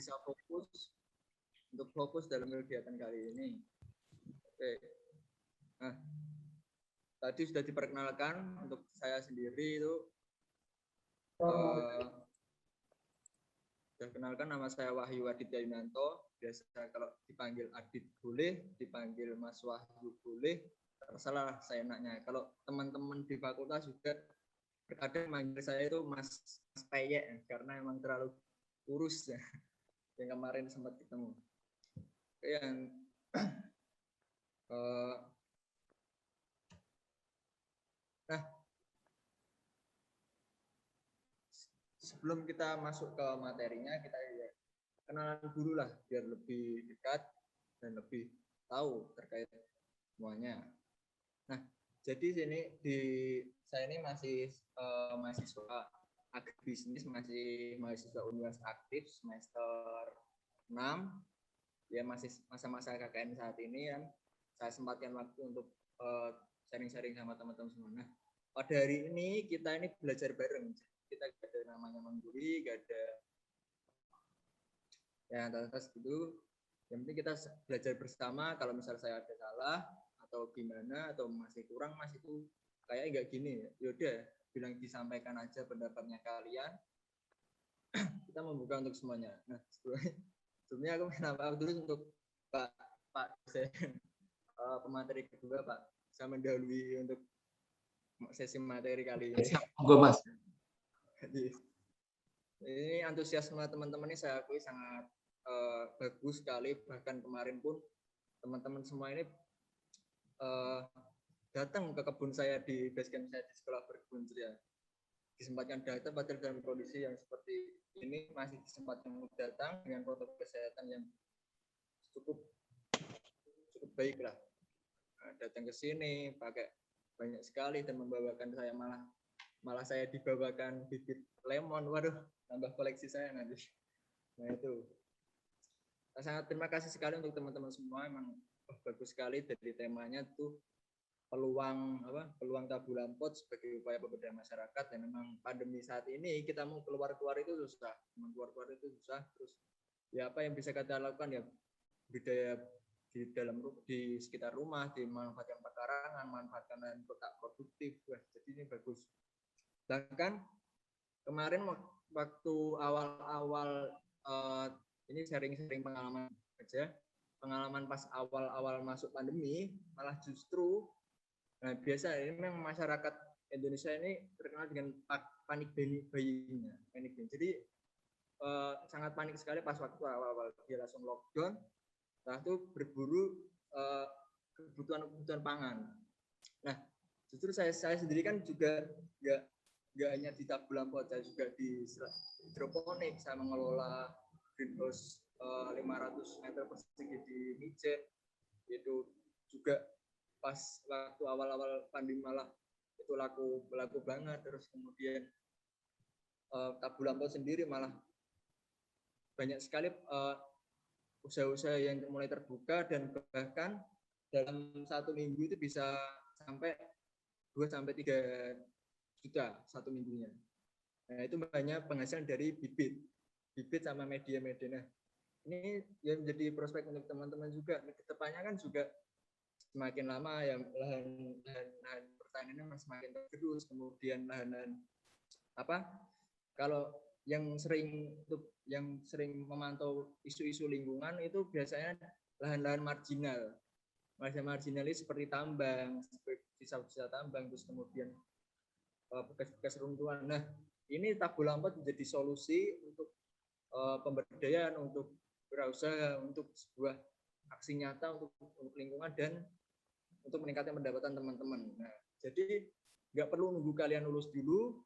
bisa fokus dalam kegiatan kali ini. Oke. Nah, tadi sudah diperkenalkan untuk saya sendiri itu. Sudah kenalkan, nama saya Wahyu Aditya Yunanto. Biasa kalau dipanggil Adit boleh, dipanggil Mas Wahyu boleh. Terserah saya enaknya. Kalau teman-teman di fakultas juga terkadang manggil saya itu Mas Peyek karena emang terlalu kurus ya. Yang kemarin sempat ketemu. Yang nah, sebelum kita masuk ke materinya, kita ya kenalan dulu lah biar lebih dekat dan lebih tahu terkait semuanya. Nah, jadi saya ini masih mahasiswa agribisnis, masih mahasiswa Universitas Aktif semester 6. Ya masih masa-masa KKN saat ini kan. Saya sempatkan waktu untuk sharing-sharing sama teman-teman semua. Nah, pada hari ini kita ini belajar bareng. Kita gak ada namanya mengguri, gak ada ya atas gitu. Yang penting kita belajar bersama. Kalau misal saya ada salah atau gimana atau masih kurang, mas itu kayak nggak gini. Yaudah, bilang disampaikan aja pendapatnya kalian. Kita membuka untuk semuanya. Nah, sebelumnya aku minta maaf dulu untuk Pak dosen pemateri kedua, Pak. Saya mendahului untuk sesi materi kali ini. Siap, gue Mas. Ini antusiasme teman-teman ini saya akui sangat bagus sekali. Bahkan kemarin pun teman-teman semua ini datang ke kebun saya di basecamp saya di sekolah berkebun ceria. Disempatkan datang padahal dalam kondisi yang seperti ini masih disempatkan datang dengan protokol kesehatan yang cukup baik lah. Datang ke sini pakai banyak sekali dan membawakan saya malah saya dibawakan bibit lemon. Waduh, tambah koleksi saya nanti. Nah itu. Saya sangat terima kasih sekali untuk teman-teman semua. Emang bagus sekali dari temanya tuh peluang tabu lampot sebagai upaya pemberdayaan masyarakat. Dan memang pandemi saat ini kita mau keluar itu susah. Terus ya apa yang bisa kita lakukan ya budaya di sekitar rumah, dimanfaatkan pekarangan, manfaatkan lahan kota produktif. Wah, jadi ini bagus. Bahkan kemarin waktu awal-awal ini sharing-sharing pengalaman aja. Pengalaman pas awal-awal masuk pandemi, malah justru biasa ini memang masyarakat Indonesia ini terkenal dengan panik buying. Jadi sangat panik sekali pas waktu awal-awal dia langsung lockdown. Nah itu berburu kebutuhan pangan. Nah justru saya sendiri kan juga nggak hanya di tabu lampot, saya juga di hidroponik. Saya mengelola greenhouse 500 meter persegi di Mijen. Itu juga pas waktu awal-awal pandemi malah itu laku banget. Terus kemudian tabu lampot sendiri malah banyak sekali usaha-usaha yang mulai terbuka dan bahkan dalam 1 minggu itu bisa sampai 2-3 juta 1 minggunya. Nah itu banyak penghasilan dari bibit sama media-media. Nah ini yang menjadi prospek untuk teman-teman juga. Kedepannya kan juga semakin lama ya lahan pertaniannya semakin tergerus, kemudian lahan kalau yang sering memantau isu-isu lingkungan itu biasanya lahan-lahan marginal ini seperti tambang, sisa-sisa tambang, terus kemudian bekas-bekas runtuhan. Nah ini tabu lampot menjadi solusi untuk pemberdayaan, untuk wirausaha, untuk sebuah aksi nyata untuk lingkungan dan untuk meningkatkan pendapatan teman-teman. Nah jadi nggak perlu nunggu kalian lulus dulu.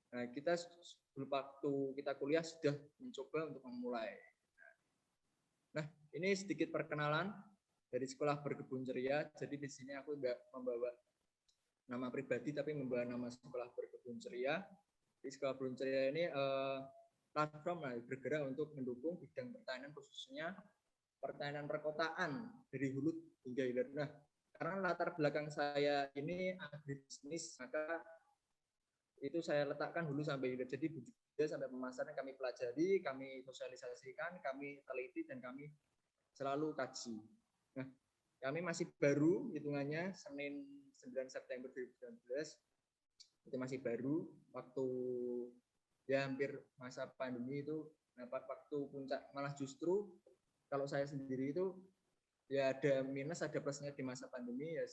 Nah, kita sebelum waktu kita kuliah sudah mencoba untuk memulai. Nah, ini sedikit perkenalan dari Sekolah Berkebun Ceria. Jadi di sini aku nggak membawa nama pribadi, tapi membawa nama Sekolah Berkebun Ceria. Di Sekolah Berkebun Ceria ini platform bergerak untuk mendukung bidang pertanian, khususnya pertanian perkotaan dari hulu hingga hilir. Nah, karena latar belakang saya ini agribisnis, maka itu saya letakkan hulu sampai hilir. Jadi sampai pemasaran kami pelajari, kami sosialisasikan, kami teliti, dan kami selalu kaji. Nah, kami masih baru hitungannya Senin 9 September 2019, itu masih baru, waktu ya hampir masa pandemi itu, waktu puncak, malah justru kalau saya sendiri itu ya ada minus ada plusnya di masa pandemi ya.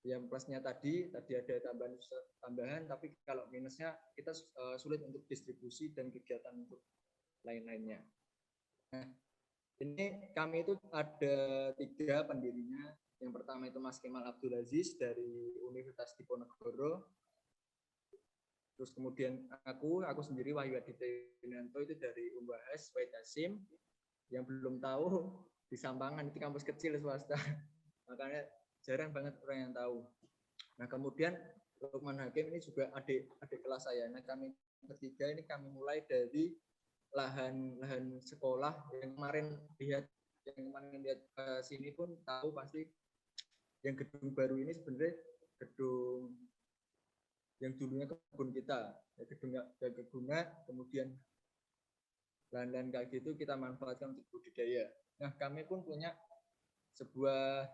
Yang plusnya tadi ada tambahan, tapi kalau minusnya kita sulit untuk distribusi dan kegiatan untuk lain-lainnya. Nah, ini kami itu ada 3 pendirinya. Yang pertama itu Mas Kemal Abdul Aziz dari Universitas Diponegoro. Terus kemudian aku sendiri Wahyu Aditya Yunanto itu dari UMBAS Wahid Hasim. Yang belum tahu di Sampangan, itu kampus kecil swasta, makanya jarang banget orang yang tahu. Nah kemudian Lukman Hakim ini juga adik kelas saya. Nah kami bertiga ini kami mulai dari lahan sekolah yang kemarin lihat sini pun tahu pasti yang gedung baru ini sebenarnya gedung yang dulunya kebun kita, gedung guna, kemudian lahan-lahan kayak gitu kita manfaatkan untuk budidaya. Nah kami pun punya sebuah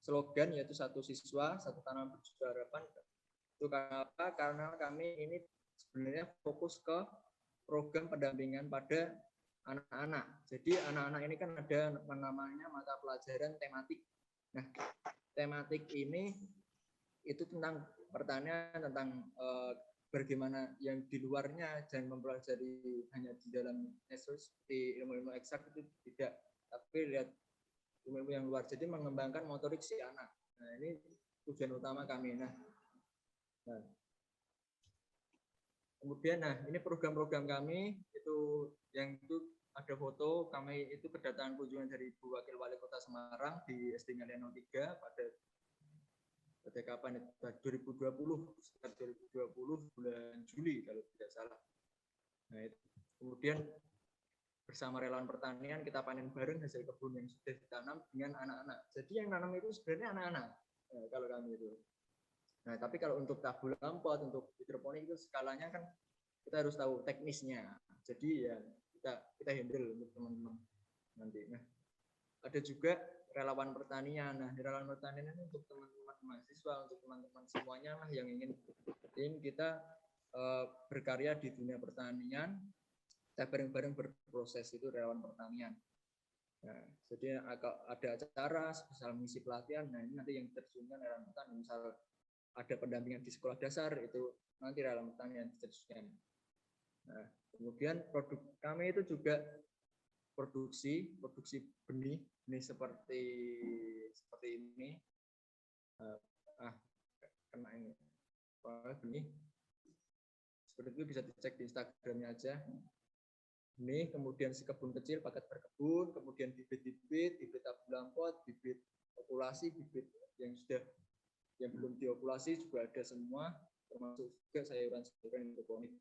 slogan, yaitu satu siswa satu tanaman berjuta harapan. Itu kenapa? Karena kami ini sebenarnya fokus ke program pendampingan pada anak-anak. Jadi anak-anak ini kan ada namanya mata pelajaran tematik. Nah tematik ini itu tentang pertanian, tentang bagaimana yang di luarnya, jangan mempelajari hanya di dalam seperti ilmu-ilmu eksak itu tidak, tapi lihat ilmu yang luar, jadi mengembangkan motorik si anak. Nah ini tujuan utama kami. Nah kemudian ini program-program kami itu yang itu ada foto kami itu kedatangan kunjungan dari Ibu Wakil Wali Kota Semarang di SD Ngalian 03 pada kapan itu 2020, sekitar 2020 bulan Juli kalau tidak salah. Nah itu. Kemudian bersama relawan pertanian kita panen bareng hasil kebun yang sudah ditanam dengan anak-anak. Jadi yang nanam itu sebenarnya anak-anak. Nah, kalau kami itu. Nah tapi kalau untuk tabula pot, untuk hidroponik itu skalanya kan kita harus tahu teknisnya. Jadi ya kita handle untuk teman-teman nanti. Nah ada juga relawan pertanian. Nah relawan pertanian ini untuk teman-teman mahasiswa, untuk teman-teman semuanya lah yang ingin kita berkarya di dunia pertanian, kita bareng-bareng berproses, itu relawan pertanian. Nah, jadi ada acara misal misi pelatihan, nah ini nanti yang diterjunkan relawan pertanian. Misal ada pendampingan di sekolah dasar, itu nanti relawan pertanian diterjunkan. Nah, kemudian produk kami itu juga produksi benih seperti ini. Kena ini benih seperti itu, bisa dicek di Instagramnya aja. Ini kemudian si kebun kecil, paket berkebun, kemudian bibit tabula pot, bibit populasi, bibit yang belum diopulasi juga ada semua, termasuk juga sayuran hidroponik.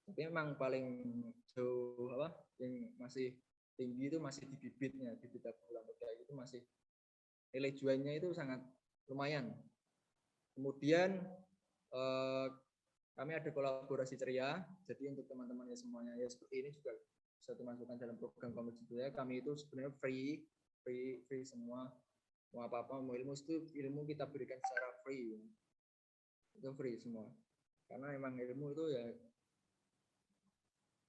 Tapi memang paling jauh yang masih tinggi itu masih di bibitnya, bibit tabula pot kayak itu masih nilai jualnya itu sangat lumayan. Kemudian kami ada kolaborasi ceria, jadi untuk teman-teman ya semuanya ya seperti ini juga bisa dimasukkan dalam program komunitas ceria. Kami itu sebenarnya free semua, mau apa-apa, mau ilmu itu ilmu kita berikan secara free, itu free semua. Karena memang ilmu itu ya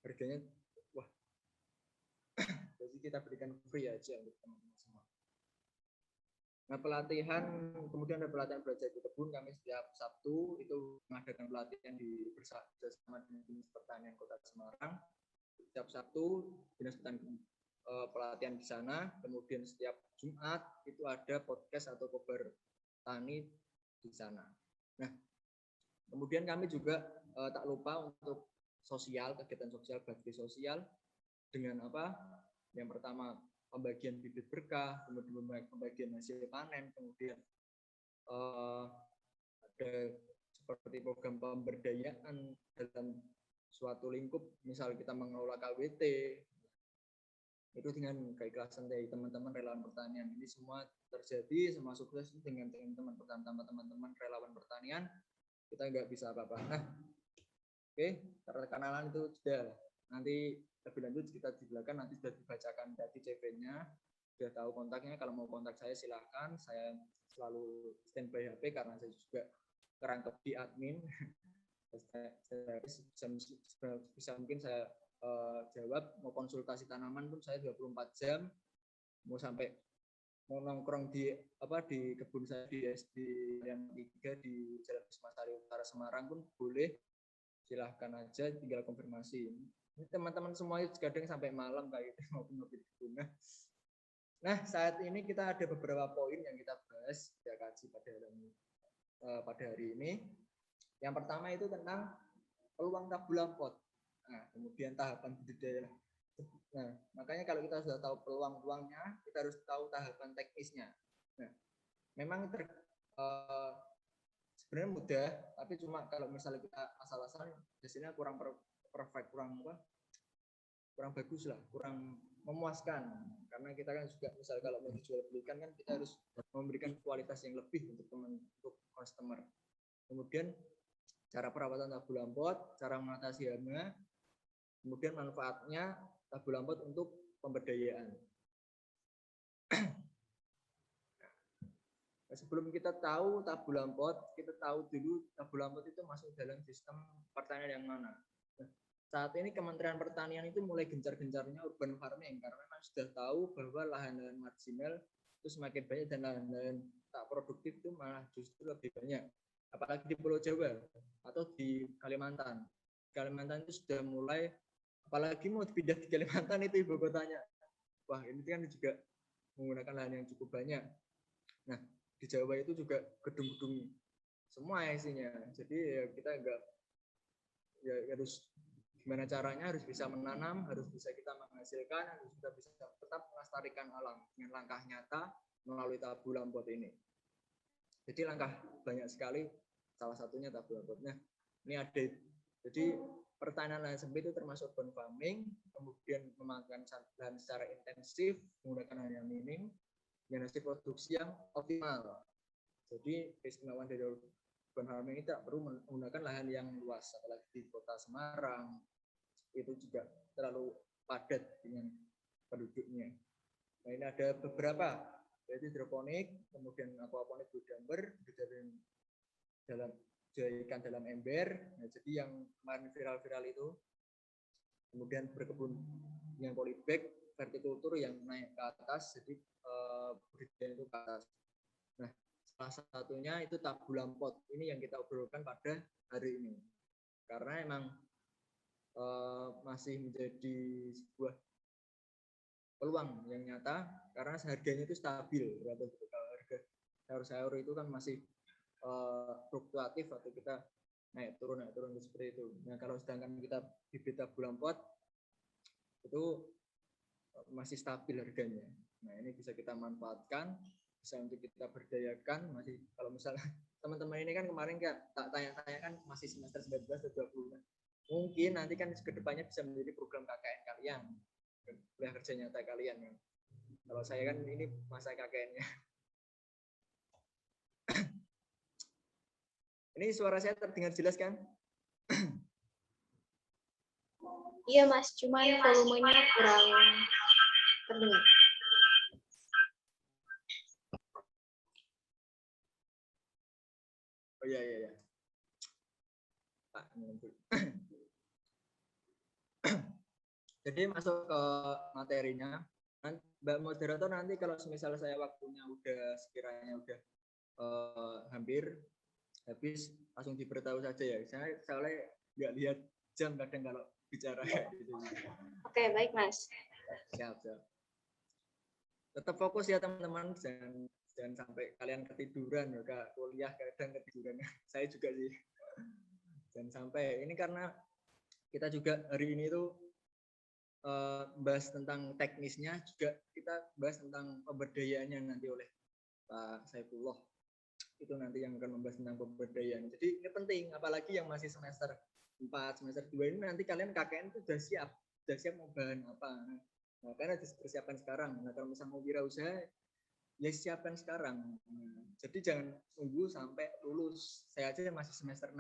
harganya wah, jadi kita berikan free aja untuk teman-teman semua. Nah pelatihan, kemudian ada pelatihan belajar di kebun, kami setiap Sabtu itu mengadakan pelatihan bersama dengan Dinas Pertanian Kota Semarang. Setiap Sabtu Dinas Pertanian pelatihan di sana, kemudian setiap Jumat itu ada podcast atau kobar tani di sana. Nah kemudian kami juga tak lupa untuk sosial, kegiatan sosial, bakti sosial dengan apa? Yang pertama pembagian bibit berkah, kemudian pembagian hasil panen, kemudian ada seperti program pemberdayaan dalam suatu lingkup, misal kita mengelola KWT, itu dengan keikhlasan dari teman-teman relawan pertanian. Ini semua terjadi, semua sukses dengan teman-teman relawan pertanian, kita nggak bisa apa-apa. Nah, Oke, perkenalan itu sudah. Nanti lebih lanjut kita di belakang nanti sudah dibacakan tadi CV-nya, sudah tahu kontaknya. Kalau mau kontak saya silahkan. Saya selalu standby HP karena saya juga kerangkep di admin. Bisa mungkin saya jawab. Mau konsultasi tanaman pun saya 24 jam. Mau nongkrong di kebun saya di SD yang 3 di Jalan Sari Utara Semarang pun boleh. Silahkan aja, tinggal konfirmasi. Ini teman-teman semuanya kadang sampai malam kayak gitu maupun ngopi di bunga. Nah, saat ini kita ada beberapa poin yang kita bahas, kita kaji pada hari ini. Yang pertama itu tentang peluang tabula pot. Nah, kemudian tahapan budidaya. Nah, makanya kalau kita sudah tahu peluang-peluangnya, kita harus tahu tahapan teknisnya. Nah, memang sebenarnya mudah, tapi cuma kalau misalnya kita asal-asalan hasilnya kurang perfect, kurang bagus lah, kurang memuaskan. Karena kita kan juga misal kalau mau dijual belikan kan kita harus memberikan kualitas yang lebih untuk customer. Kemudian cara perawatan tabula pot, cara mengatasi hama, kemudian manfaatnya tabula pot untuk pemberdayaan. Sebelum kita tahu tabula pot, kita tahu dulu tabula pot itu masuk dalam sistem pertanian yang mana. Nah, saat ini Kementerian Pertanian itu mulai gencar-gencarnya urban farming karena memang sudah tahu bahwa lahan-lahan marginal itu semakin banyak dan lahan-lahan tak produktif itu malah justru lebih banyak. Apalagi di Pulau Jawa atau di Kalimantan. Kalimantan itu sudah mulai, apalagi mau pindah di Kalimantan itu ibu kotanya. Wah, ini kan juga menggunakan lahan yang cukup banyak. Nah, di Jawa itu juga gedung-gedung semua isinya. Jadi ya kita harus gimana caranya, harus bisa menanam, harus bisa kita menghasilkan, harus kita bisa tetap melestarikan alam dengan langkah nyata melalui tabula pot ini. Jadi langkah banyak sekali, salah satunya tabula pot. Nah, ini ada. Jadi pertanian lahan sempit itu termasuk urban farming, kemudian memakan lahan secara intensif, menggunakan lahan yang minim, dengan hasil produksi yang optimal. Jadi keistimewaan dari urban farming ini tidak perlu menggunakan lahan yang luas, apalagi di kota Semarang itu juga terlalu padat dengan penduduknya. Nah, ini ada beberapa, yaitu hidroponik, kemudian aquaponik budidaya ikan dalam ember. Nah, jadi yang kemarin viral-viral itu, kemudian berkebun dengan polybag, vertikultur yang naik ke atas, jadi budidaya itu ke atas. Nah, salah satunya itu tabula pot. Ini yang kita obrolkan pada hari ini. Karena emang masih menjadi sebuah peluang yang nyata karena harganya itu stabil. Kalau harga sayur-sayur itu kan masih fluktuatif atau kita naik turun seperti itu. Nah, kalau sedangkan kita bibit tabula pot itu masih stabil harganya. Nah, ini bisa kita manfaatkan, bisa untuk kita berdayakan. Masih kalau misalnya teman-teman ini kan kemarin tak tanya-tanya kan masih semester 19 atau 20. Mungkin nanti kan kedepannya bisa menjadi program KKN kalian, kuliah kerja nyata kalian. Kalau saya kan ini masa KKN-nya. Ini suara saya terdengar jelas kan? Iya Mas, cuman volumenya kurang terdengar. Oh iya. Pak, jadi masuk ke materinya. Mbak moderator nanti kalau misalnya saya waktunya sekiranya udah hampir habis, langsung diberitahu saja ya. Saya soalnya nggak lihat jam kadang kalau bicara gitu. Oke, baik Mas. Siap. Tetap fokus ya teman-teman, jangan sampai kalian ketiduran ya, Kak. Kuliah kadang ketiduran. Saya juga sih. Jangan sampai. Ini karena kita juga hari ini tuh bahas tentang teknisnya, juga kita bahas tentang pemberdayaannya nanti oleh Pak Saifullah. Itu nanti yang akan membahas tentang pemberdayaan. Jadi ini penting, apalagi yang masih semester 4, semester 2 ini nanti kalian KKN itu sudah siap mau bahan apa. Nah, karena harus persiapan sekarang. Nah, kalau misalnya mau wirausaha, ya siapkan sekarang. Nah, jadi jangan tunggu sampai lulus. Saya aja masih semester 6.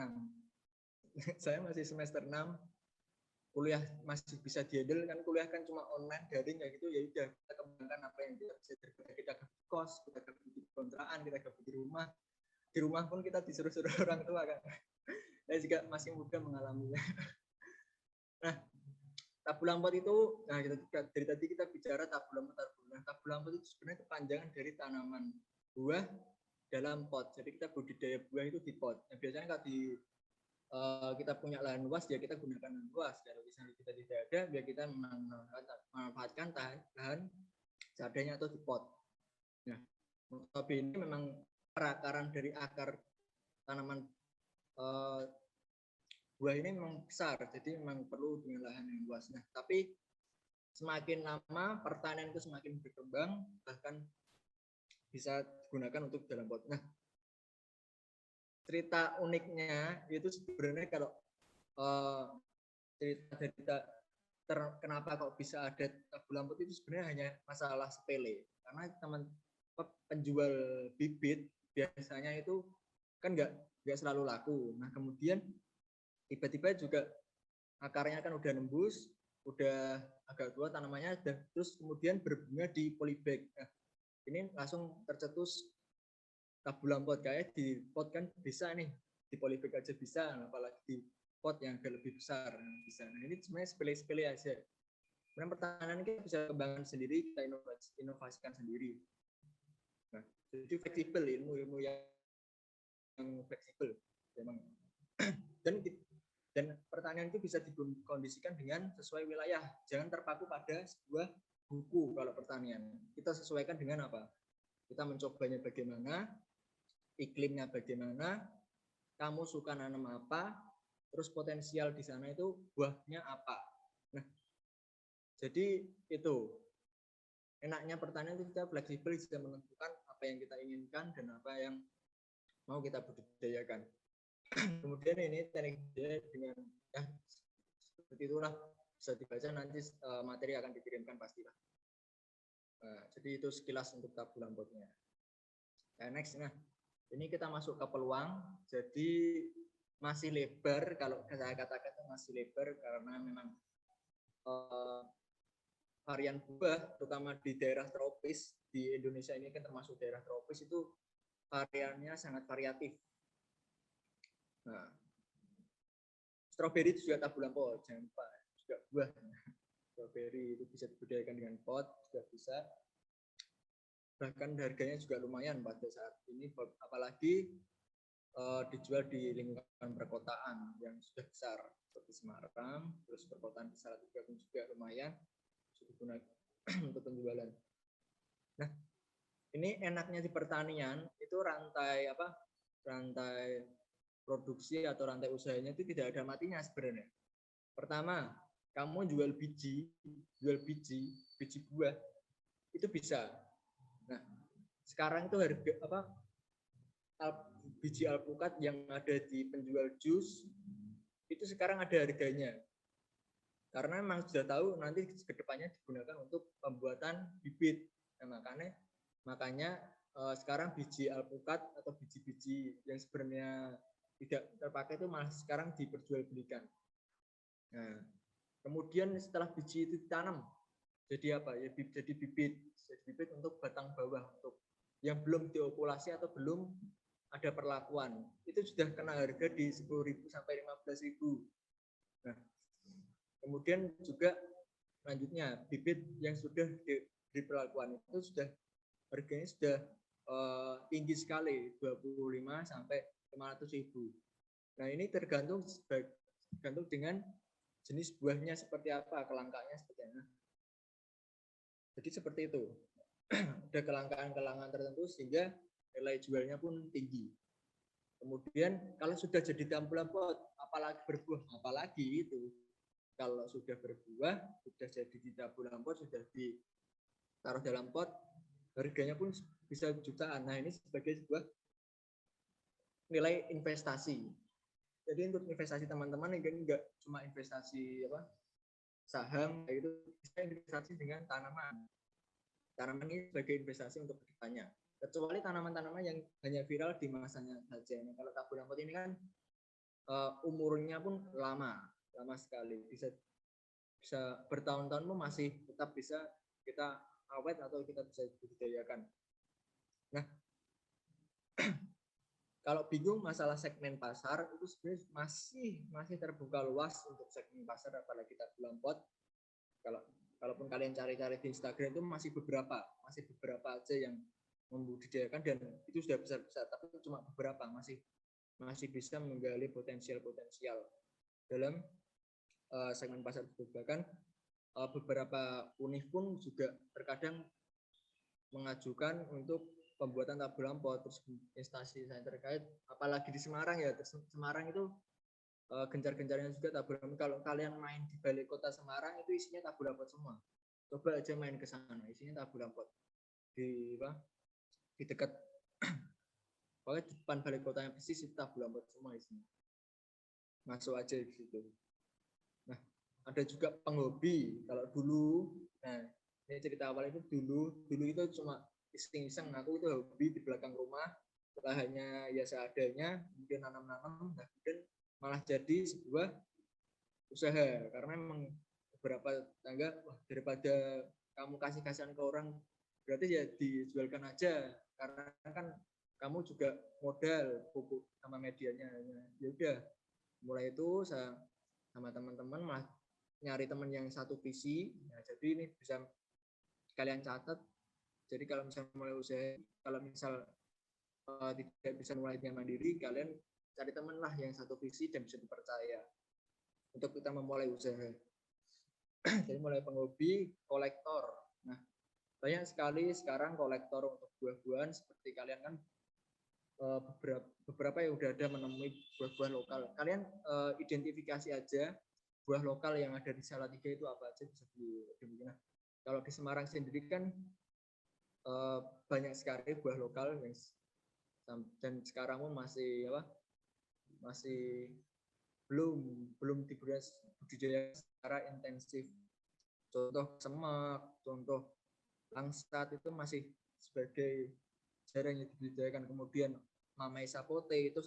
saya masih semester 6, kuliah masih bisa dihandle kan, kuliah kan cuma online daring kayak gitu, ya udah kita kembangkan apa yang kita bisa terbuka. Kita gabung kos, kita gabung di kontrakan, kita gabung di rumah pun kita disuruh-suruh orang tua kan. Saya juga masih muda mengalaminya. Nah, tabu lampot itu, nah kita dari tadi kita bicara tabu lampot. Nah, tabu lampot itu sebenarnya kepanjangan dari tanaman buah dalam pot. Jadi kita budidaya buah itu di pot. Nah, biasanya kalau di kita punya lahan luas, ya kita gunakan lahan luas. Kalau misalnya kita tidak ada, ya kita memanfaatkan lahan seadanya atau di pot. Nah, tapi ini memang perakaran dari akar tanaman buah ini memang besar, jadi memang perlu dengan lahan yang luas. Nah, tapi semakin lama pertanian itu semakin berkembang, bahkan bisa digunakan untuk dalam pot. Nah, cerita uniknya itu sebenarnya kalau cerita kenapa kok bisa ada tabu lampot itu sebenarnya hanya masalah sepele, karena teman penjual bibit biasanya itu kan nggak selalu laku. Nah, kemudian tiba-tiba juga akarnya kan udah nembus, udah agak tua tanamannya, terus kemudian berbunga di polybag. Nah, ini langsung tercetus tabu lampot, kayak di pot kan bisa nih, di polybag aja bisa, apalagi di pot yang agak lebih besar bisa. Nah, ini sebenarnya sepele-sepele aja. Kemudian pertanian kita bisa kembangkan sendiri, kita inovasikan sendiri. Nah, jadi fleksibel, ilmu yang fleksibel memang. Dan pertanian itu bisa dikondisikan dengan sesuai wilayah. Jangan terpaku pada sebuah buku kalau pertanian. Kita sesuaikan dengan apa? Kita mencobanya bagaimana, iklimnya bagaimana, kamu suka nanam apa, terus potensial di sana itu buahnya apa. Nah, jadi itu enaknya pertanian itu kita fleksibel, bisa menentukan apa yang kita inginkan dan apa yang mau kita budidayakan. Kemudian ini teknik dengan ya seperti itulah, bisa dibaca nanti, materi akan dikirimkan pastilah. Jadi itu sekilas untuk tabu lampotnya. Next, nah ini kita masuk ke peluang. Jadi masih lebar, kalau saya katakan masih lebar karena memang varian buah, terutama di daerah tropis di Indonesia ini kan termasuk daerah tropis, itu variannya sangat variatif. Nah, stroberi itu juga tabu lampot, jangan lupa, juga buah. Stroberi itu bisa dibudidayakan dengan pot, juga bisa. Bahkan harganya juga lumayan pada saat ini, apalagi dijual di lingkungan perkotaan yang sudah besar seperti Semarang, terus perkotaan besar juga lumayan digunakan untuk penjualan. Nah, ini enaknya di pertanian itu rantai produksi atau rantai usahanya itu tidak ada matinya sebenarnya. Pertama, kamu jual biji buah itu bisa. Nah, sekarang itu harga biji alpukat yang ada di penjual jus itu sekarang ada harganya. Karena memang sudah tahu nanti kedepannya digunakan untuk pembuatan bibit. Nah, makanya sekarang biji alpukat atau biji-biji yang sebenarnya tidak terpakai itu malah sekarang diperjualbelikan. Nah, kemudian setelah biji itu ditanam, jadi apa? Ya jadi bibit untuk batang bawah, untuk yang belum diopulasi atau belum ada perlakuan. Itu sudah kena harga di 10.000 sampai 15.000. Nah, kemudian juga lanjutnya bibit yang sudah di perlakuan itu sudah harganya sudah tinggi sekali, 25 sampai 500.000. Nah, ini tergantung dengan jenis buahnya seperti apa, kelangkaannya seperti apa. Jadi seperti itu. Ada kelangkaan tertentu sehingga nilai jualnya pun tinggi. Kemudian kalau sudah jadi tabu lampot, apalagi berbuah, apalagi itu. Kalau sudah berbuah, sudah jadi di tabu lampot, sudah ditaruh dalam pot, harganya pun bisa jutaan. Nah, ini sebagai sebuah nilai investasi. Jadi untuk investasi teman-teman ini enggak cuma investasi saham, itu bisa investasi dengan tanaman. Tanaman ini sebagai investasi untuk kedepannya. Kecuali tanaman-tanaman yang hanya viral di masanya saja. Kalau tabu lampot ini kan umurnya pun lama sekali, bisa bertahun-tahun pun masih tetap bisa kita awet atau kita bisa budidayakan. Nah, kalau bingung masalah segmen pasar itu sebenarnya masih terbuka luas untuk segmen pasar, apalagi tabu lampot. Kalaupun kalian cari-cari di Instagram itu masih beberapa aja yang membudidayakan dan itu sudah besar-besar, tapi cuma beberapa masih bisa menggali potensial dalam segmen pasar tersebut. Bahkan beberapa univ pun juga terkadang mengajukan untuk pembuatan tabu lampot, terus instansi saya terkait, apalagi di Semarang ya, Semarang itu gencar-gencarnya juga tabu lampot. Kalau kalian main di balai kota Semarang itu isinya tabu lampot semua. Coba aja main ke sana, isinya tabu lampot. Di dekat pokoknya di depan balai kota yang persis itu tabu lampot semua isinya. Masuk aja di situ. Nah, ada juga penghobi. Kalau dulu, nah ini cerita awal itu dulu itu cuma iseng-iseng, aku itu hobi di belakang rumah, lahannya ya seadanya, kemudian nanam-nanam, nah kemudian malah jadi sebuah usaha, karena memang beberapa tetangga, wah daripada kamu kasih-kasihan ke orang, berarti ya dijualkan aja, karena kan kamu juga modal pupuk sama medianya. Ya udah, mulai itu saya sama teman-teman malah nyari teman yang satu visi. Nah, jadi ini bisa kalian catat. Jadi kalau misalnya mulai usaha, kalau misal tidak bisa mulai dengan mandiri, kalian cari teman lah yang satu visi dan bisa dipercaya untuk kita memulai usaha. Jadi mulai penghobi, kolektor. Nah, banyak sekali sekarang kolektor untuk buah-buahan, seperti kalian kan beberapa yang udah ada menemui buah-buah lokal. Kalian identifikasi aja buah lokal yang ada di Salatiga itu apa aja, bisa dimungkin. Kalau di Semarang sendiri kan banyak sekali buah lokal yang dan sekarang pun masih belum dibudidaya secara intensif. Contoh semak, contoh langsat itu masih sebagai jarang dibudidayakan. Kemudian mamai sapote itu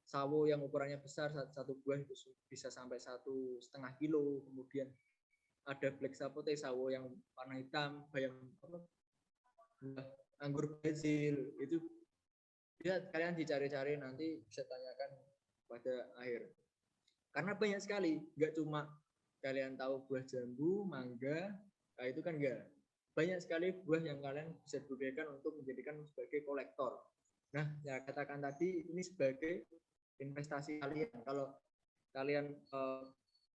sawo yang ukurannya besar, satu buah itu bisa sampai 1,5 kilo. Kemudian ada black sapote, sawo yang warna hitam, bayam anggur Brazil, itu ya kalian dicari-cari, nanti bisa tanyakan pada akhir. Karena banyak sekali, nggak cuma kalian tahu buah jambu, mangga, nah itu kan enggak. Banyak sekali buah yang kalian bisa budidayakan untuk menjadikan sebagai kolektor. Nah, ya katakan tadi ini sebagai investasi kalian. Kalau kalian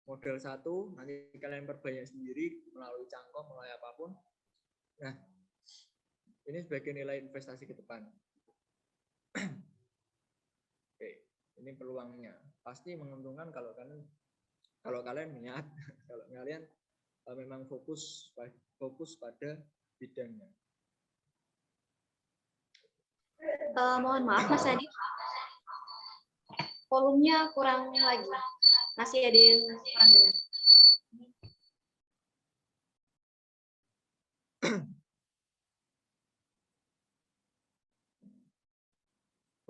modal satu, nanti kalian perbanyak sendiri melalui cangkok, melalui apapun. Nah, ini sebagai nilai investasi ke depan. Oke, ini peluangnya. Pasti menguntungkan kalau kalian niat, kalau kalian memang fokus pada bidangnya. Mohon maaf Mas Adi, volumenya kurang lagi, masih ada yang kurang dengar.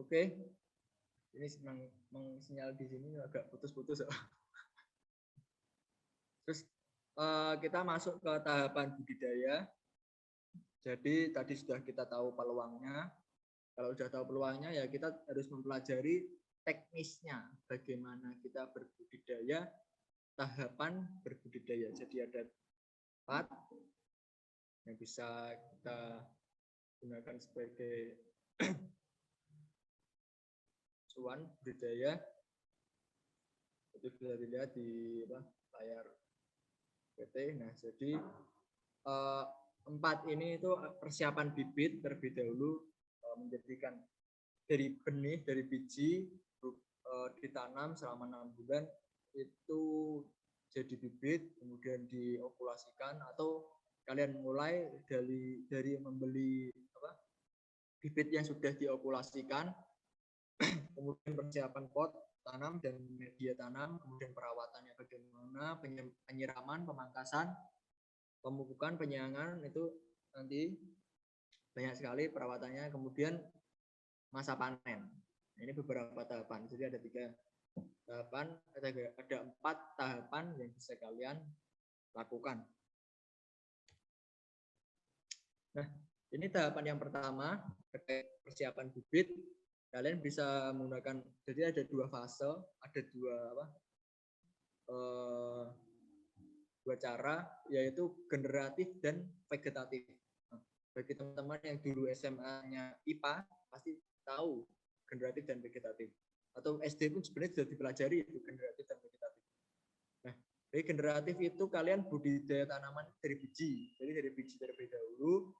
Oke, ini sinyal di sini agak putus-putus. Terus kita masuk ke tahapan budidaya. Jadi tadi sudah kita tahu peluangnya. Kalau sudah tahu peluangnya, ya kita harus mempelajari teknisnya, bagaimana kita berbudidaya, tahapan berbudidaya. Jadi ada 4 yang bisa kita gunakan sebagai acuan budidaya. Itu bisa dilihat di layar PT. Nah, jadi 4 ini itu persiapan bibit terlebih dahulu, menjadikan dari benih, dari biji ditanam selama 6 bulan itu jadi bibit, kemudian diokulasikan, atau kalian mulai dari membeli bibit yang sudah diokulasikan, kemudian persiapan pot tanam dan media tanam, kemudian perawatannya bagaimana, penyiraman, pemangkasan, pemupukan, penyiangan, itu nanti banyak sekali perawatannya. Kemudian masa panen. Ini beberapa tahapan. Jadi ada 3 tahapan, ada 4 tahapan yang bisa kalian lakukan. Nah, ini tahapan yang pertama terkait persiapan bibit. Kalian bisa menggunakan, jadi ada 2 fase, ada 2 cara, yaitu generatif dan vegetatif. Nah, bagi teman-teman yang dulu SMA-nya IPA pasti tahu generatif dan vegetatif. Atau SD pun sebenarnya sudah dipelajari itu generatif dan vegetatif. Nah, dari generatif itu kalian budidaya tanaman dari biji. Jadi dari biji terlebih dahulu,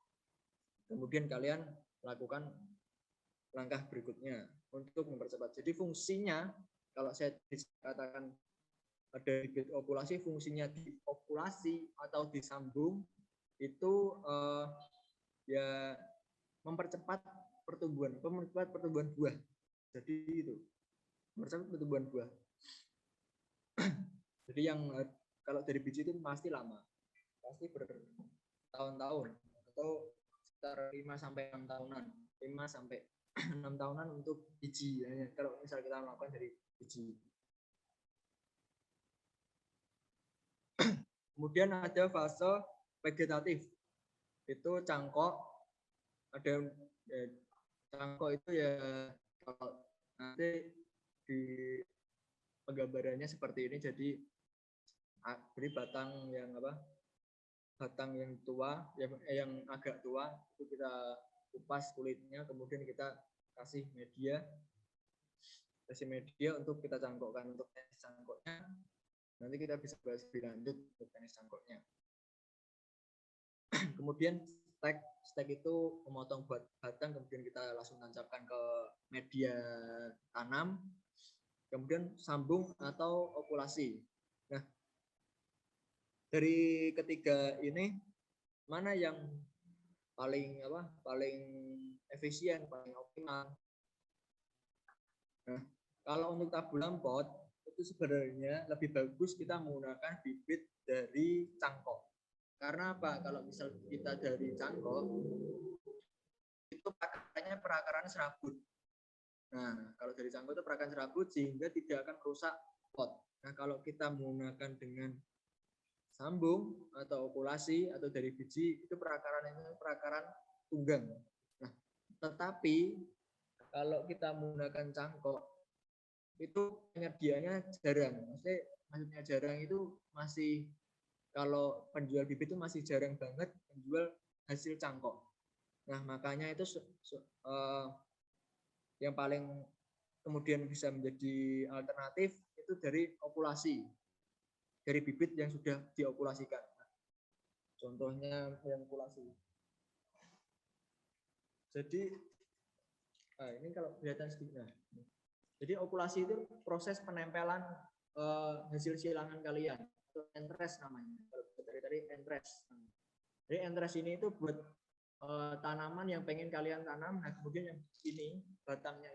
kemudian kalian lakukan langkah berikutnya untuk mempercepat. Jadi fungsinya, kalau saya katakan ada bibit ovulasi, fungsinya di ovulasi atau disambung itu ya mempercepat pertumbuhan buah. Jadi itu mempercepat pertumbuhan buah. Jadi yang kalau dari biji itu pasti lama, pasti bertahun-tahun atau sekitar 5 sampai 6 tahunan, 5 sampai 6 tahunan untuk biji. Ya, kalau misal kita melakukan dari biji. Kemudian ada fase vegetatif. Itu cangkok. Ada cangkok itu ya kalau nanti di penggambarannya seperti ini. Jadi batang yang batang yang tua, yang agak tua itu kita kupas kulitnya, kemudian kita kasih media untuk kita cangkokkan. Untuk teknis cangkoknya nanti kita bisa bahas lebih lanjut untuk teknis cangkoknya. Kemudian stek itu memotong batang, kemudian kita langsung tancapkan ke media tanam. Kemudian sambung atau ovulasi. Nah, dari ketiga ini mana yang paling efisien, paling optimal? Nah, kalau untuk tabulum pot itu sebenarnya lebih bagus kita menggunakan bibit dari cangkok. Karena apa? Kalau misal kita dari cangkok itu perakaran serabut. Nah, kalau dari cangkok itu perakaran serabut sehingga tidak akan merusak pot. Nah, kalau kita menggunakan dengan sambung atau ovulasi atau dari biji itu perakaran tunggang. Nah, tetapi kalau kita menggunakan cangkok itu penyediaannya jarang. Maksudnya jarang itu masih, kalau penjual bibit itu masih jarang banget menjual hasil cangkok. Nah, makanya itu yang paling kemudian bisa menjadi alternatif itu dari ovulasi, dari bibit yang sudah diovulasikan. Contohnya yang ovulasi. Jadi ini kalau kelihatan sedikit. Jadi ovulasi itu proses penempelan hasil silangan kalian, atau entres namanya. Dari entres. Jadi entres ini itu buat tanaman yang pengen kalian tanam. Nah, kemudian yang ini batangnya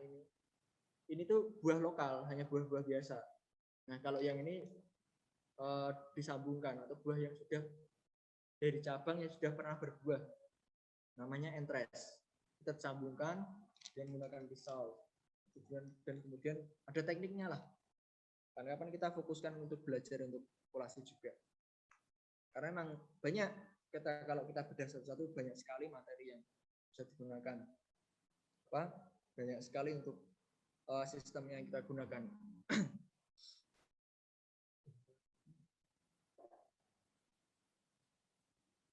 ini tuh buah lokal, hanya buah-buah biasa. Nah, kalau yang ini disambungkan, atau buah yang sudah dari cabang yang sudah pernah berbuah, namanya entres. Kita sambungkan dan menggunakan pisau. Dan kemudian ada tekniknya lah. Karena kan kita fokuskan untuk belajar untuk ovulasi juga. Karena memang banyak kalau kita bedah satu-satu, banyak sekali materi yang bisa digunakan. Banyak sekali untuk sistem yang kita gunakan.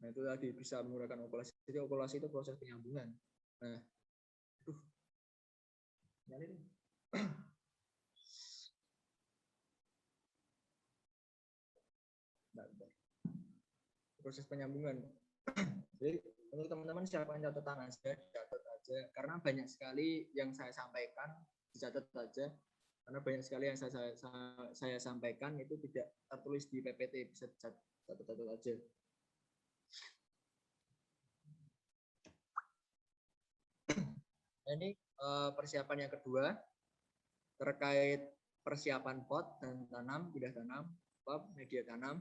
Nah, itu tadi bisa menggunakan ovulasi. Jadi ovulasi itu proses penyambungan. Nah, proses penyambungan. Jadi untuk teman-teman siapa yang catat tangan, saya catat aja, karena banyak sekali yang saya sampaikan, dicatat saja, karena banyak sekali yang saya sampaikan itu tidak tertulis di PPT, bisa dicatat aja. Nah, ini persiapan yang kedua terkait persiapan pot dan tanam, pindah tanam, media tanam.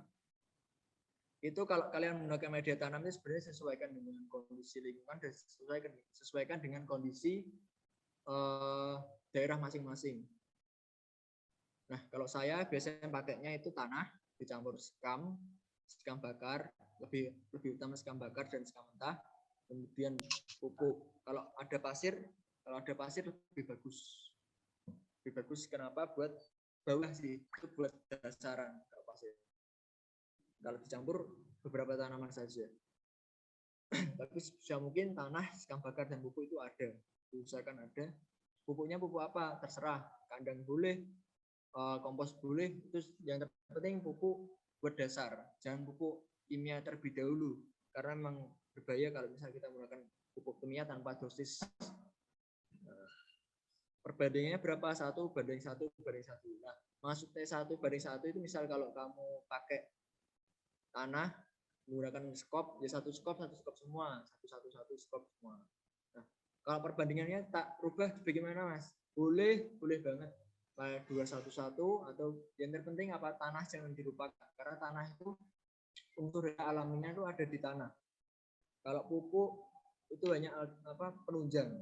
Itu kalau kalian menggunakan media tanam itu sebenarnya sesuaikan dengan kondisi lingkungan dan sesuaikan dengan kondisi daerah masing-masing. Nah, kalau saya biasanya pakainya itu tanah dicampur sekam bakar, lebih utama sekam bakar dan sekam mentah, kemudian pupuk. Kalau ada pasir lebih bagus. Lebih bagus kenapa? Buat bawah sih, itu buat dasaran kalau pasir. Kalau dicampur beberapa tanaman saja. Tapi bisa mungkin tanah, sekam bakar dan pupuk itu ada. Diusahakan ada. Pupuknya pupuk apa? Terserah. Kandang boleh, kompos boleh. Terus yang terpenting pupuk buat dasar. Jangan pupuk kimia terlebih dahulu. Karena memang berbahaya kalau misalnya kita menggunakan pupuk kimia tanpa dosis. Perbandingannya berapa? 1:1:1. Nah, maksudnya 1:1 itu misal kalau kamu pakai tanah menggunakan skop, ya satu skop semua, satu skop semua. Nah, kalau perbandingannya tak rubah bagaimana, Mas? Boleh banget. Kayak 2:1 atau yang terpenting apa, tanah jangan dilupakan karena tanah itu unsur alaminya itu ada di tanah. Kalau pupuk itu hanya penunjang.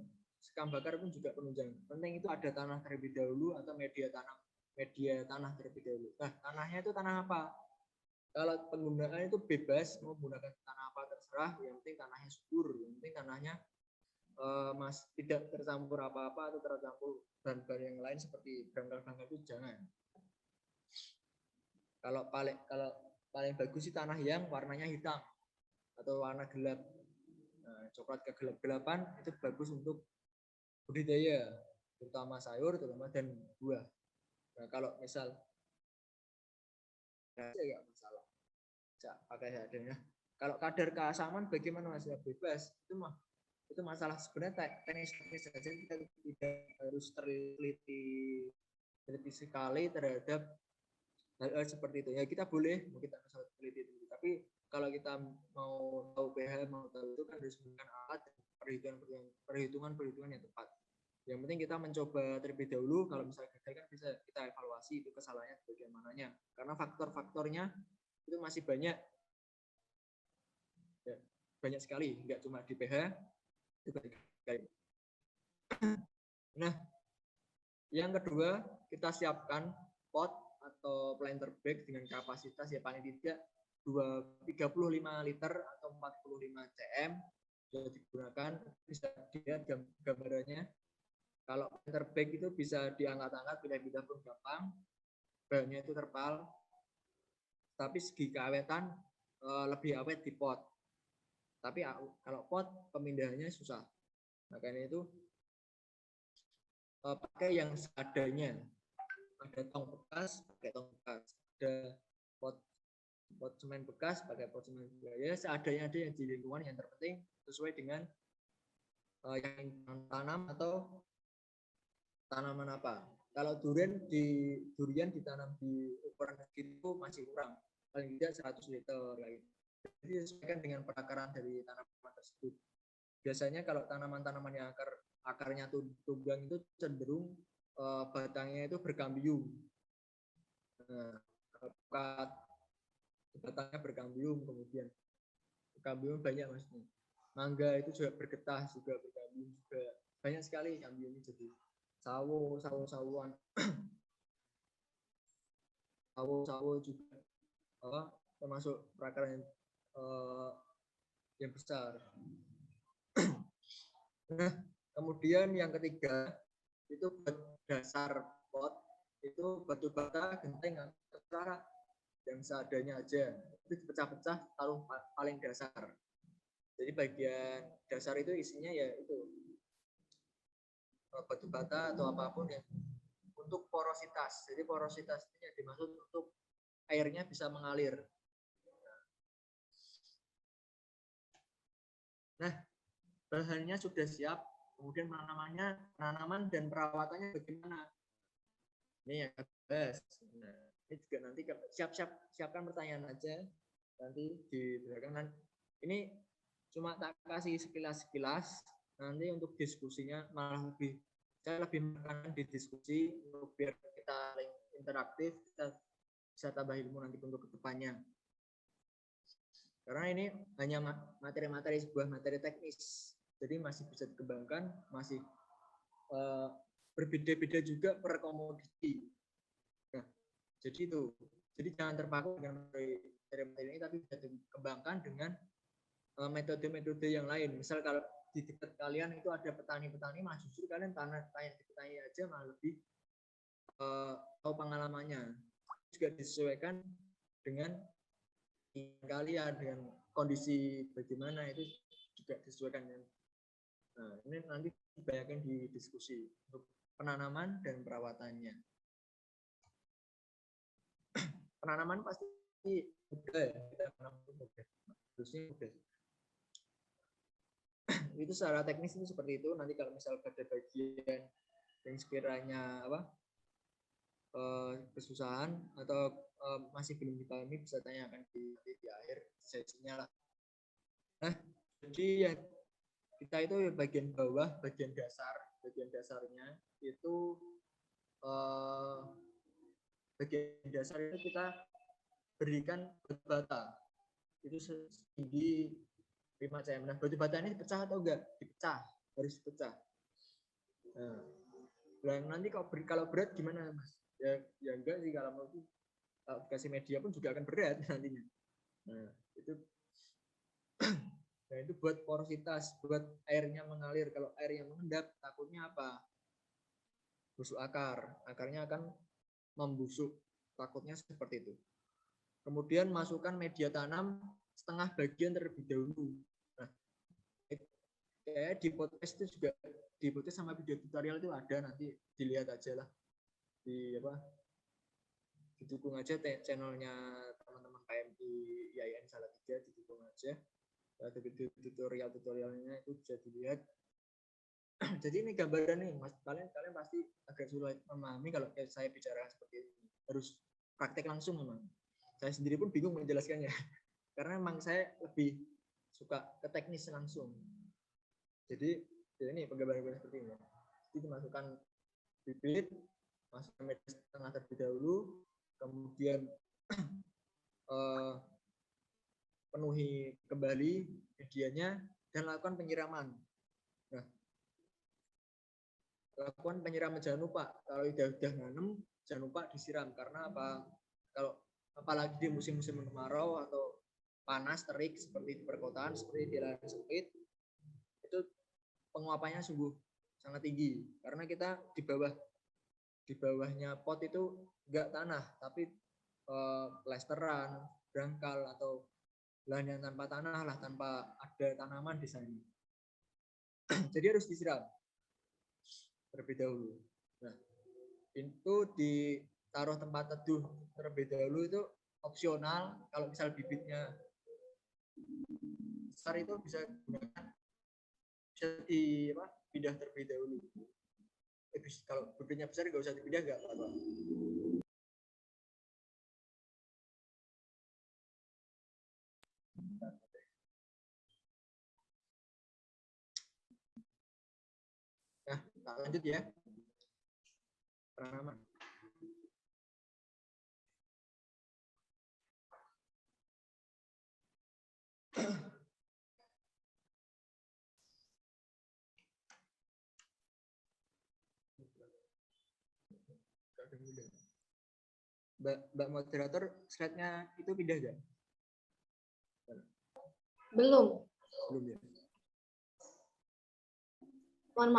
Sekam bakar pun juga penunjang. Penting itu ada tanah terlebih dahulu atau media tanah terlebih dahulu. Nah, tanahnya itu tanah apa? Kalau penggunaan itu bebas, mau menggunakan tanah apa terserah, yang penting tanahnya subur, yang penting tanahnya tidak tercampur apa-apa atau tercampur bahan-bahan yang lain seperti berangkal-berangkal itu jangan. Kalau paling bagus sih tanah yang warnanya hitam atau warna gelap. Nah, coklat kegelap-gelapan itu bagus untuk budidaya, terutama sayur, terutama dan buah. Nah, kalau misal ya masalah, pakai seadanya. Kalau kadar keasaman bagaimana, Mas? Ya bebas, itu masalah sebenarnya teknis saja, kita tidak harus teliti sekali terhadap hal seperti itu. Ya kita boleh kita teliti, tapi kalau kita mau tahu pH, mau tahu itu kan harus menggunakan alat perhitungan yang tepat. Yang penting kita mencoba terlebih dahulu. Kalau misalnya gagal kan bisa kita evaluasi itu kesalahannya bagian mananya. Karena faktor-faktornya itu masih banyak, ya, banyak sekali, nggak cuma di pH. Nah, yang kedua kita siapkan pot atau planter bag dengan kapasitas ya paling tidak 35 liter atau 45 cm sudah digunakan. Bisa dilihat gambarannya. Kalau planter bag itu bisa diangkat-angkat, pindah-pindah pun gampang. Bahannya itu terpal, tapi segi keawetan lebih awet di pot. Tapi kalau pot pemindahannya susah. Makanya itu pakai yang seadanya. Ada tong bekas, pakai tong bekas. Ada pot semen bekas, pakai pot semen bekas. Ya seadanya aja yang di lingkungan, yang terpenting sesuai dengan yang tanam atau tanaman apa. Kalau durian ditanam di ukuran itu masih kurang, paling tidak 100 liter lagi. Jadi sesuaikan dengan perakaran dari tanaman tersebut. Biasanya kalau tanaman-tanaman yang akarnya tumbang itu cenderung batangnya itu berkambium. Nah, batangnya berkambium, kemudian kambium banyak maksudnya. Mangga itu juga bergetah, juga berkambium juga. Banyak sekali kambiumnya, jadi sawo-sawoan. Sawo juga termasuk perakaran yang besar. Nah, kemudian yang ketiga itu dasar pot itu batu bata, genteng, terserah yang seadanya aja. Itu dipecah-pecah taruh paling dasar. Jadi bagian dasar itu isinya ya itu batu bata atau apapun yang untuk porositas. Jadi porositas ini yang dimaksud untuk airnya bisa mengalir. Nah, bahannya sudah siap, kemudian penanaman dan perawatannya bagaimana? Ini yang bahas. Nah, ini juga nanti siapkan pertanyaan aja nanti di belakang. Ini cuma tak kasih sekilas, nanti untuk diskusinya malah saya lebih menekankan di diskusi untuk biar kita interaktif, kita bisa tambah ilmu nanti untuk kedepannya. Karena ini hanya sebuah materi teknis, jadi masih bisa dikembangkan, masih berbeda-beda juga per komoditi. Nah, jadi itu. Jadi jangan terpaku dengan materi ini, tapi bisa dikembangkan dengan metode-metode yang lain. Misal kalau di dekat kalian itu ada petani-petani, malah justru kalian tanya di petani aja malah lebih tahu pengalamannya. Juga disesuaikan dengan kalian, dengan kondisi bagaimana itu juga disesuaikan. Nah, ini nanti dibayangkan di diskusi untuk penanaman dan perawatannya. Penanaman pasti mudah ya, kita menanam mudah. Harusnya mudah. Itu secara teknis itu seperti itu. Nanti kalau misal ada bagian yang sekiranya kesusahan atau masih belum dipahami, bisa tanyakan di akhir sesinya lah. Nah, jadi yang kita itu bagian bawah, bagian dasarnya itu bagian dasar itu kita berikan batu bata itu setinggi 5 cm. Nah, batu bata ini dipecah atau enggak? Dipecah, harus dipecah. Nah, nanti kalau berat gimana, Mas? Ya enggak sih, kalau mau kasih media pun juga akan berat nantinya. Nah, itu buat porositas, buat airnya mengalir. Kalau air yang mengendap, takutnya apa? Busuk akarnya akan membusuk, takutnya seperti itu. Kemudian masukkan media tanam setengah bagian terlebih dahulu. Nah, kayak di podcast itu juga, di podcast sama video tutorial itu ada, nanti dilihat aja lah, didukung aja channelnya teman-teman KMI IAIN Salatiga, didukung aja. Ada video tutorialnya itu bisa dilihat. Jadi ini gambaran nih, Mas. Kalian pasti agak sulit memahami kalau saya bicara seperti ini. Harus praktek langsung memang. Saya sendiri pun bingung menjelaskannya. Karena memang saya lebih suka ke teknis langsung. Jadi ini penggambaran seperti ini. Jadi dimasukkan bibit, masukkan media setengah terlebih dahulu, kemudian penuhi kembali medianya dan lakukan penyiraman. Nah, lakukan penyiraman, jangan lupa kalau udah nanam jangan lupa disiram. Karena apa? Kalau apalagi di musim-musim kemarau atau panas terik seperti di perkotaan, seperti di lahan sempit, itu penguapannya sungguh sangat tinggi. Karena kita di bawahnya pot itu enggak tanah, tapi plesteran, dangkal atau lahan yang tanpa tanah lah, tanpa ada tanaman di sana. Jadi harus disiram terlebih dahulu. Nah, itu ditaruh tempat teduh terlebih dahulu itu opsional. Kalau misal bibitnya besar itu bisa digunakan, bisa dipindah terlebih dahulu. Kalau bibitnya besar nggak usah dipindah, nggak apa-apa. Nah, tak lanjut ya. Penanaman. Mbak moderator, slide-nya itu pindah nggak? Belum. Belum ya. Mohon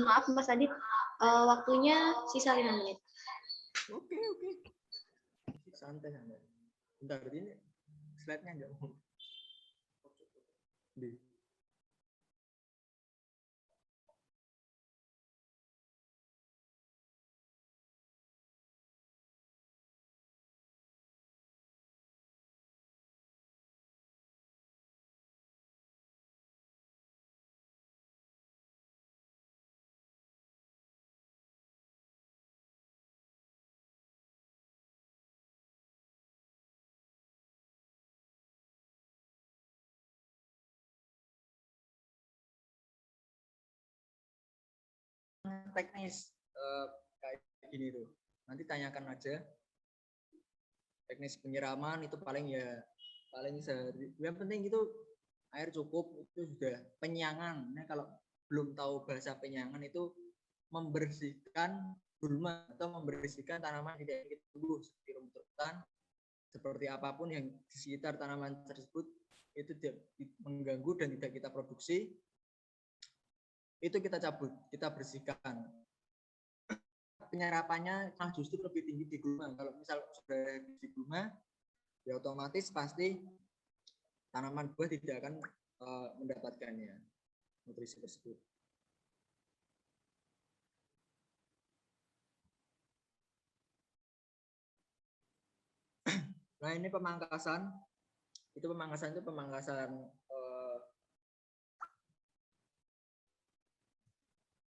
maaf Mas Adit, waktunya sisa 5 menit. Oke. Santai. Bentar, ini slide-nya nggak mau. Teknis kayak gini tuh, nanti tanyakan aja. Teknis penyiraman itu paling sehari. Yang penting itu air cukup, itu sudah. Penyiangan, nah, kalau belum tahu bahasa penyiangan itu membersihkan gulma atau membersihkan tanaman yang tidak kita tumbuh seperti rumputan, seperti apapun yang di sekitar tanaman tersebut itu tidak mengganggu dan tidak kita produksi, itu kita cabut, kita bersihkan. Penyerapannya justru lebih tinggi di gulma. Kalau misal sudah di gulma, ya otomatis pasti tanaman buah tidak akan mendapatkannya nutrisi tersebut. Nah ini pemangkasan, itu pemangkasan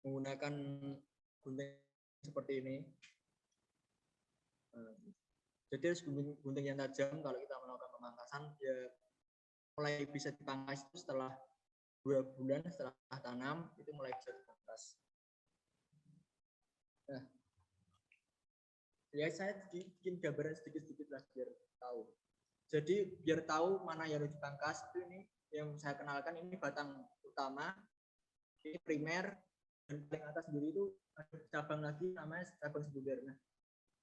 menggunakan gunting seperti ini. Jadi harus gunting yang tajam kalau kita melakukan pemangkasan, ya mulai bisa dipangkas itu setelah 2 bulan setelah tanam, itu mulai bisa dipangkas. Nah, ya saya bikin gambaran sedikit-sedikit lah biar tahu. Jadi biar tahu mana yang harus dipangkas, itu ini yang saya kenalkan, ini batang utama, ini primer, dan paling atas sendiri itu ada cabang lagi namanya cabang sekunder. Nah,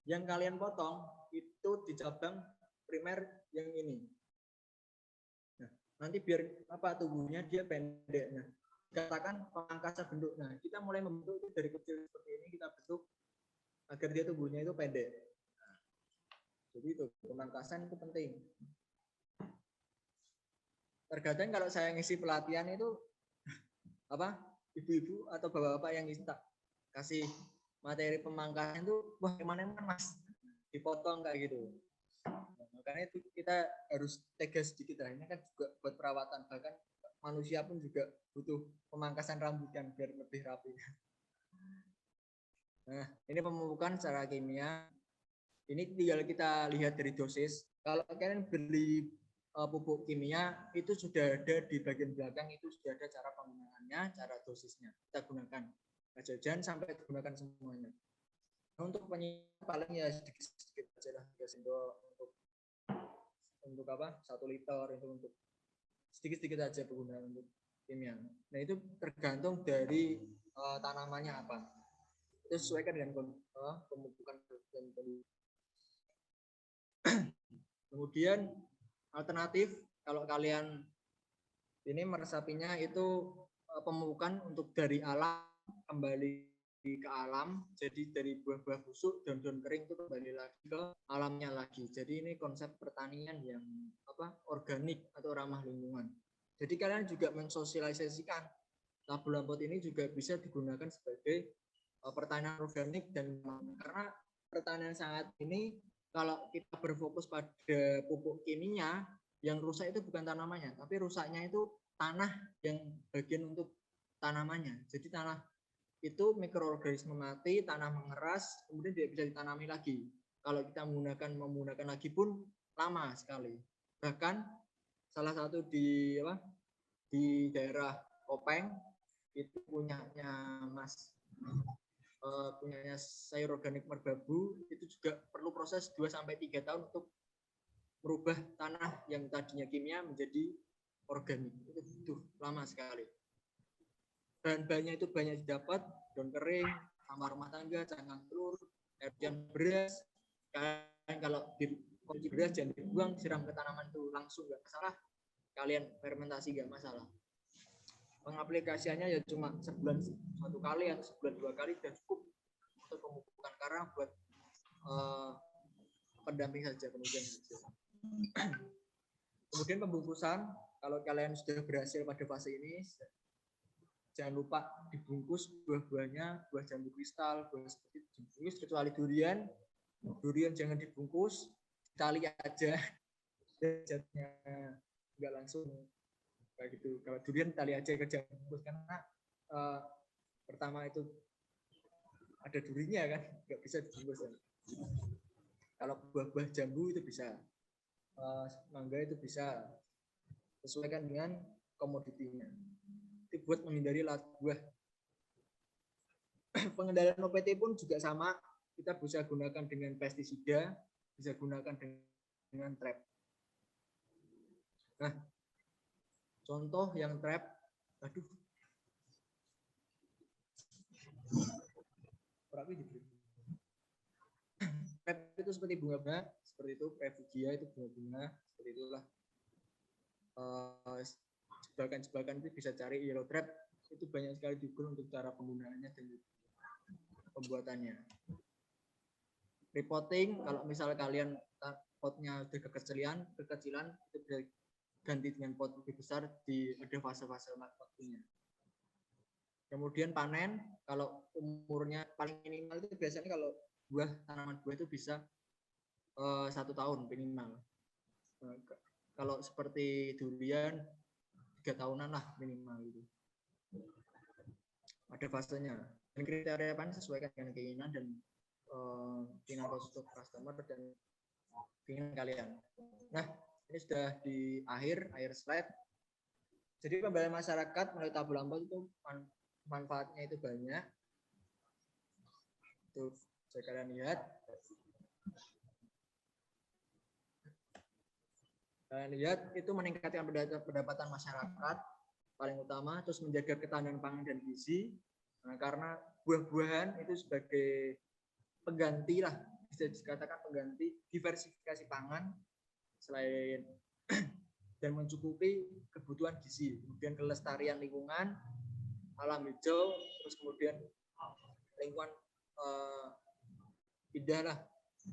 yang kalian potong itu di cabang primer yang ini. Nah, nanti biar apa tubuhnya dia pendek. Nah, katakan pemangkasan bentuk. Nah, kita mulai membentuk itu dari kecil seperti ini, kita bentuk agar dia tubuhnya itu pendek. Nah, jadi itu pemangkasan itu penting. Terkadang kalau saya ngisi pelatihan itu apa ibu-ibu atau bapak-bapak yang kasih materi pemangkasan itu, wah gimana mas dipotong kayak gitu. Nah, makanya itu kita harus tegas sedikit lah, ini kan juga buat perawatan, bahkan manusia pun juga butuh pemangkasan rambut kan biar lebih rapi. Nah ini pemupukan secara kimia, ini tinggal kita lihat dari dosis. Kalau kalian beli pupuk kimia itu sudah ada di bagian belakang, itu sudah ada cara penggunaannya, cara dosisnya kita gunakan. Jangan sampai digunakan semuanya. Nah, untuk penyimpan paling ya sedikit aja lah, 3 sendok untuk apa 1 liter itu untuk sedikit aja penggunaan untuk kimia. Nah itu tergantung dari tanamannya apa, itu sesuaikan dengan pemupukan dan kemudian alternatif kalau kalian ini meresapinya itu pemupukan untuk dari alam kembali ke alam, jadi dari buah-buah busuk, daun-daun kering itu kembali lagi ke alamnya lagi. Jadi ini konsep pertanian yang organik atau ramah lingkungan. Jadi kalian juga mensosialisasikan tabula pot ini juga bisa digunakan sebagai pertanian organik, dan karena pertanian saat ini kalau kita berfokus pada pupuk kimia, yang rusak itu bukan tanamannya, tapi rusaknya itu tanah yang bagian untuk tanamannya. Jadi tanah itu mikroorganisme mati, tanah mengeras, kemudian tidak bisa ditanami lagi. Kalau kita menggunakan lagi pun lama sekali. Bahkan salah satu di daerah Kopeng itu punyanya sayur organik merbabu, itu juga perlu proses 2-3 tahun untuk merubah tanah yang tadinya kimia menjadi organik. Itu butuh lama sekali. Bahan-bahannya itu banyak didapat, daun kering, sampah rumah tangga, cangkang telur, air beras. Kalian kalau konsumsi beras jangan dibuang, siram ke tanaman itu langsung nggak masalah. Kalian fermentasi nggak masalah. Pengaplikasiannya ya cuma sebulan 1 kali atau sebulan 2 kali sudah cukup untuk pemupukan karang buat pendamping saja, penunjang saja. Kemudian pembungkusan, kalau kalian sudah berhasil pada fase ini, jangan lupa dibungkus buah-buahnya, buah jambu kristal, buah seperti dibungkus, kecuali durian. Durian jangan dibungkus, tali aja, jadinya nggak langsung kayak gitu. Kalau durian tali aja kerja bungkus, karena pertama itu ada durinya kan, nggak bisa dibungkus kan. Kalau buah-buah jambu itu bisa, mangga itu bisa, sesuaikan dengan komoditinya. Itu buat menghindari lalat buah. Pengendalian OPT pun juga sama, kita bisa gunakan dengan pestisida, bisa gunakan dengan trap. Nah, contoh yang trap, tapi diberi. Trap itu seperti bunga-bunga, seperti itu. Refugia itu bunga-bunga, seperti itulah. Jebakan-jebakan itu bisa cari yellow trap, itu banyak sekali di Google untuk cara penggunaannya dan pembuatannya. Reporting, kalau misalnya kalian potnya udah kekecilan itu bisa ganti dengan pot lebih besar di ada fase-fase waktunya. Kemudian panen, kalau umurnya paling minimal itu biasanya kalau tanaman buah itu bisa 1 tahun minimal. Kalau seperti durian 3 tahunan lah minimal itu. Ada fasenya. Dan kriteria panen sesuaikan dengan keinginan dan keinginan customer dan keinginan kalian. Nah, ini sudah di akhir slide. Jadi pemberdayaan masyarakat melalui tabel lambat itu manfaatnya itu banyak. Tuh, saya kalian lihat. Kalian lihat itu meningkatkan pendapatan masyarakat paling utama, terus menjaga ketahanan pangan dan gizi. Nah, karena buah-buahan itu sebagai pengganti lah, bisa dikatakan pengganti diversifikasi pangan selain dan mencukupi kebutuhan gizi, kemudian kelestarian lingkungan, alam hijau, terus kemudian lingkungan indah lah,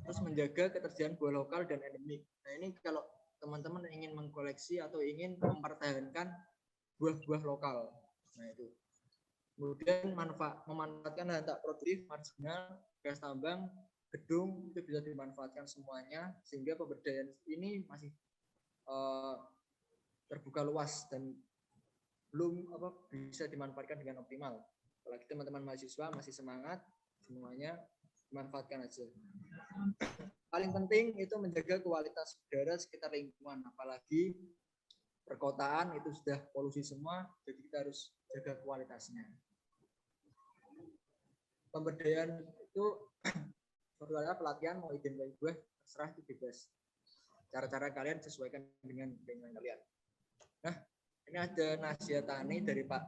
terus menjaga ketersediaan buah lokal dan endemik. Nah ini kalau teman-teman ingin mengkoleksi atau ingin mempertahankan buah-buah lokal, nah itu. Kemudian memanfaatkan lahan tak produktif, marginal, gas tambang, gedung itu bisa dimanfaatkan semuanya sehingga pemberdayaan ini masih terbuka luas dan belum bisa dimanfaatkan dengan optimal. Apalagi teman-teman mahasiswa masih semangat, semuanya dimanfaatkan aja. Paling penting itu menjaga kualitas udara sekitar lingkungan, apalagi perkotaan itu sudah polusi semua, jadi kita harus jaga kualitasnya. Pemberdayaan itu sebenarnya pelatihan mau ide buah terserah, itu bebas. Cara-cara kalian sesuaikan dengan kalian. Nah, ini ada nasihatani dari Pak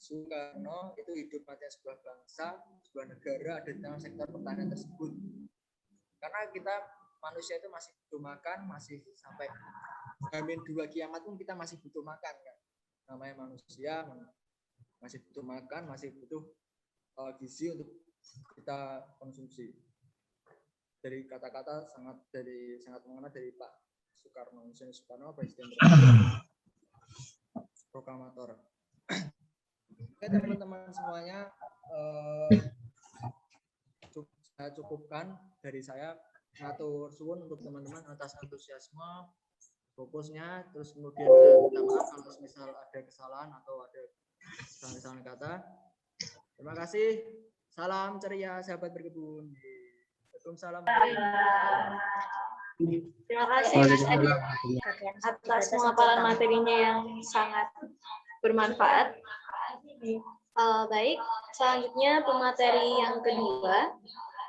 Soekarno, itu hidup matinya sebuah bangsa, sebuah negara ada di dalam sektor pertanian tersebut. Karena kita manusia itu masih butuh makan, masih sampai H-2 kiamat pun kita masih butuh makan kan. Namanya manusia masih butuh makan, masih butuh gizi untuk kita konsumsi. Dari kata-kata sangat mengena dari Pak Soekarno, Presiden proklamator. Oke teman-teman semuanya, saya cukupkan dari saya. Matur suwun untuk teman-teman atas antusiasme, fokusnya, terus kemudian saya minta maaf kalau misal ada kesalahan atau ada kesalahan kata. Terima kasih. Salam ceria sahabat berkebun. Waalaikumsalam. Terima kasih Mas Adi atas pemaparan materinya yang sangat bermanfaat. Baik, selanjutnya pemateri yang kedua